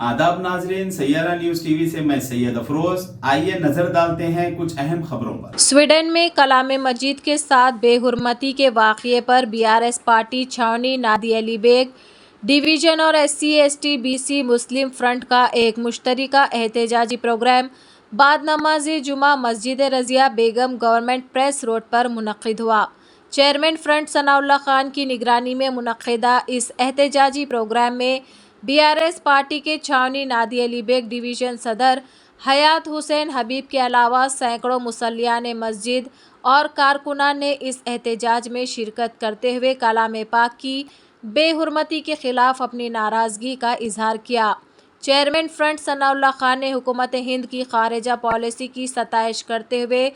आदाब नाजरीन, Saiyaara news TV से मैं सैयद अफरोज। आइए नजर डालते हैं कुछ अहम खबरों पर। स्वीडन में कलाम मजीद के साथ बेहुरमती के वाक़ये पर बीआरएस पार्टी छावनी नादी अली बेग डिवीज़न और SC/ST BC मुस्लिम फ्रंट का एक मुश्तरका एहतजाजी प्रोग्राम बाद नमाज जुमा मस्जिद रज़िया बेगम गवर्नमेंट प्रेस रोड पर मुनक़िद हुआ। चेयरमैन फ्रंट सनाउल्लाह खान की निगरानी में मुनक़िदा इस एहतजाजी प्रोग्राम में बीआरएस पार्टी के छावनी नादी अली बेग डिवीज़न सदर हयात हुसैन हबीब के अलावा सैकड़ों मुसल्लियान मस्जिद और कारकुनान ने इस एहतजाज में शिरकत करते हुए कलाम पाक की बेहुरमती के खिलाफ अपनी नाराज़गी का इजहार किया। चेयरमैन फ्रंट सनाउल्लाह खान ने हुकूमत हिंद की खारिजा पॉलिसी की सताइश करते हुए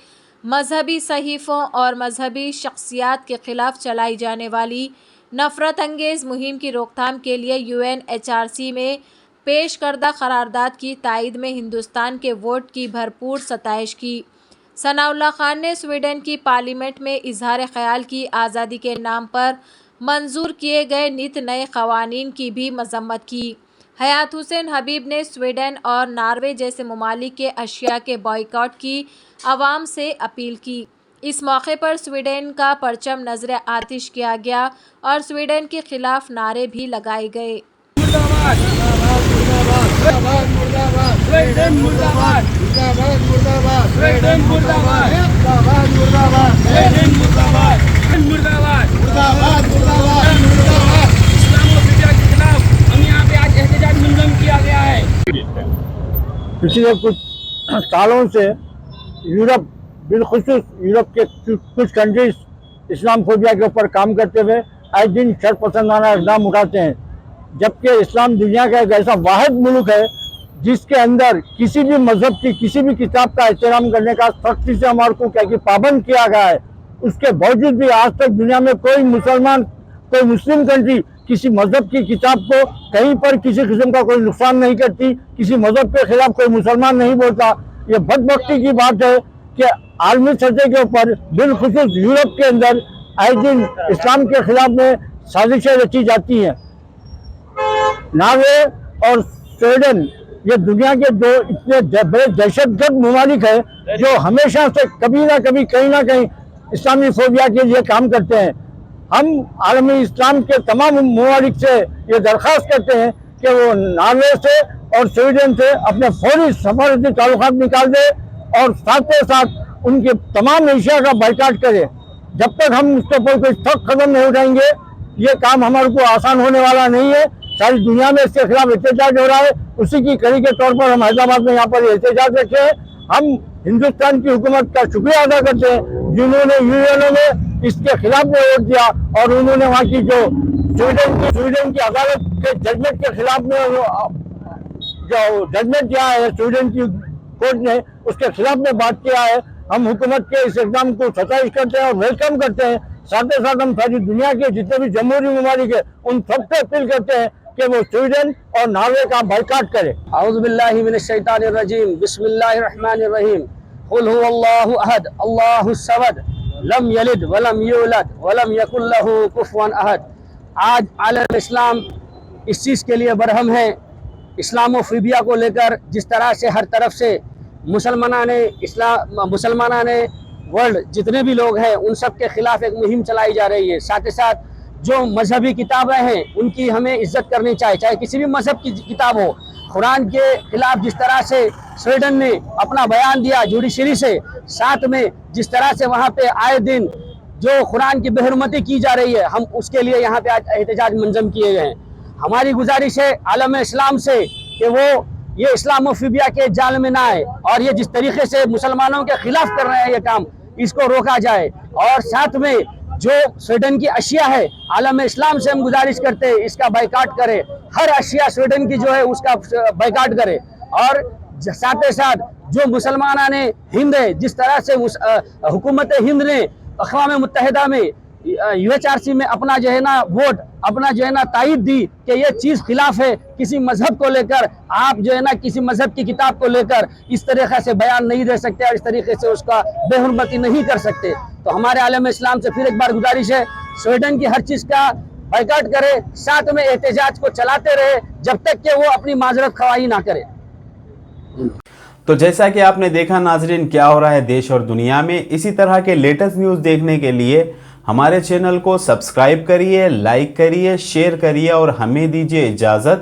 मजहबी सहीफ़ों और मजहबी शख्सियात के खिलाफ चलाई जाने वाली नफ़रत अंगेज़ मुहिम की रोकथाम के लिए UNHRC में पेश करदा करारदाद की तायद में हिंदुस्तान के वोट की भरपूर सताइश की। सनाउल्लाह खान ने स्वीडन की पार्लियामेंट में इजहार ख्याल की आज़ादी के नाम पर मंजूर किए गए नित नए क़वानीन की भी मजम्मत की। हयात हुसैन हबीब ने स्वीडन और नॉर्वे जैसे ममालिक के अशिया के बॉयकॉट की आवाम से अपील की। इस मौके पर स्वीडन का परचम नजर आतिश किया गया और स्वीडन के खिलाफ नारे भी लगाए गए। पिछले कुछ सालों से यूरोप, बिलखुसूस यूरोप के कुछ कंट्रीज इस्लामोफोबिया के ऊपर काम करते हुए आए दिन शरपसंदाना इक़दाम उठाते हैं, जबकि इस्लाम दुनिया का एक ऐसा वाहिद मुल्क है जिसके अंदर किसी भी मजहब की किसी भी किताब का एहतराम करने का सख्ती से हमारे को क्या कि पाबंद किया गया है। उसके बावजूद भी आज तक दुनिया में कोई मुसलमान, कोई मुस्लिम कंट्री किसी मजहब की किताब को कहीं पर किसी किस्म का कोई नुकसान नहीं करती, किसी मजहब के खिलाफ कोई मुसलमान नहीं बोलता। ये बदबख्ती की बात है कि आलमी सतह के ऊपर बिलखुसूस यूरोप के अंदर आए दिन इस्लाम के खिलाफ में साजिशें रची जाती हैं। नॉर्वे और स्वीडन ये दुनिया के दो इतने बड़े दहशतगर्द ममालिक है जो हमेशा से कभी ना कभी कहीं ना कहीं इस्लामी फोबिया के लिए काम करते हैं। हम आलमी इस्लाम के तमाम ममालिक से ये दरख्वास्त करते हैं कि वो नॉर्वे से और स्वीडन से अपने फौरी सफारती ताल्लुकात निकाल दे और साथ ही साथ उनके तमाम एशिया का बाइकाट करे। जब तक हम उसके ऊपर कोई सख्त कदम नहीं उठाएंगे ये काम हमारे को आसान होने वाला नहीं है। सारी दुनिया में इसके खिलाफ एहतजाज हो रहा है, उसी की कड़ी के तौर पर हम हैदराबाद में यहाँ पर एहतजाज रखे हैं। हम हिंदुस्तान की हुकूमत का शुक्रिया अदा करते हैं जिन्होंने यूएनओ में इसके खिलाफ में वोट दिया और उन्होंने वहाँ की जो स्वीडन की अदालत के जजमेंट के खिलाफ में जो जजमेंट दिया है स्वीडन की कोर्ट ने, उसके खिलाफ में बात किया है। हम हुकूमत के इस इक़दाम को सताइश करते हैं और वेलकम करते हैं। साथ ही साथ हम सारी दुनिया के जितने भी जमहूरी ममालिक है उन सबसे अपील करते हैं कि वो स्वीडन और नॉर्वे का बाइकाट करे। औज़ु बिल्लाहि मिनश शैतानिर रजीम, बिस्मिल्लाहिर रहमानिर रहीम। कुल हुवल्लाहु अहद, अल्लाहुस समद, लम यलिद वलम यूलद वलम यकुल लहू कुफुवन अहद। आज आलम इस्लाम इस चीज़ के लिए बरहम है, इस्लामोफोबिया को लेकर जिस तरह से हर तरफ से मुसलमाना ने वर्ल्ड जितने भी लोग हैं उन सब के खिलाफ एक मुहिम चलाई जा रही है। साथ ही साथ जो मजहबी किताबें हैं उनकी हमें इज्जत करनी चाहिए, चाहे किसी भी मजहब की किताब हो। कुरान के खिलाफ जिस तरह से स्वीडन ने अपना बयान दिया जुडिशरी से, साथ में जिस तरह से वहाँ पे आए दिन जो कुरान की बेहुरमती की जा रही है, हम उसके लिए यहाँ पे आज एहतजाज मंजम किए गए हैं। हमारी गुजारिश है आलम इस्लाम से कि वो ये इस्लामोफोबिया के जाल में ना आए और ये जिस तरीके से मुसलमानों के खिलाफ कर रहे हैं ये काम, इसको रोका जाए। और साथ में जो स्वीडन की अशिया है, आलम इस्लाम से हम गुजारिश करते हैं इसका बाइकाट करे। हर अशिया स्वीडन की जो है उसका बाइकाट करे। और साथ ही साथ जो मुसलमान ने हिंद है, जिस तरह से हुकूमत हिंद ने अक़वाम मुत्तहिदा में UNHRC में अपना जो है ना वोट, अपना जो है ना तायद दी कि ये चीज़ खिलाफ है किसी मजहब को लेकर, आप जो है ना किसी मजहब की किताब को लेकर इस तरीके से बयान नहीं दे सकते और इस तरीके से उसका बेहुरमती नहीं कर सकते। तो हमारे आलम इस्लाम से फिर एक बार गुजारिश है, स्वीडन की हर चीज़ का बाइकाट करे, साथ में एहतजाज को चलाते रहे जब तक कि वो अपनी माजरत खवाही ना करे। तो जैसा कि आपने देखा नाजरीन, क्या हो रहा है देश और दुनिया में, इसी तरह के लेटेस्ट न्यूज़ देखने के लिए हमारे चैनल को सब्सक्राइब करिए, लाइक करिए, शेयर करिए और हमें दीजिए इजाज़त।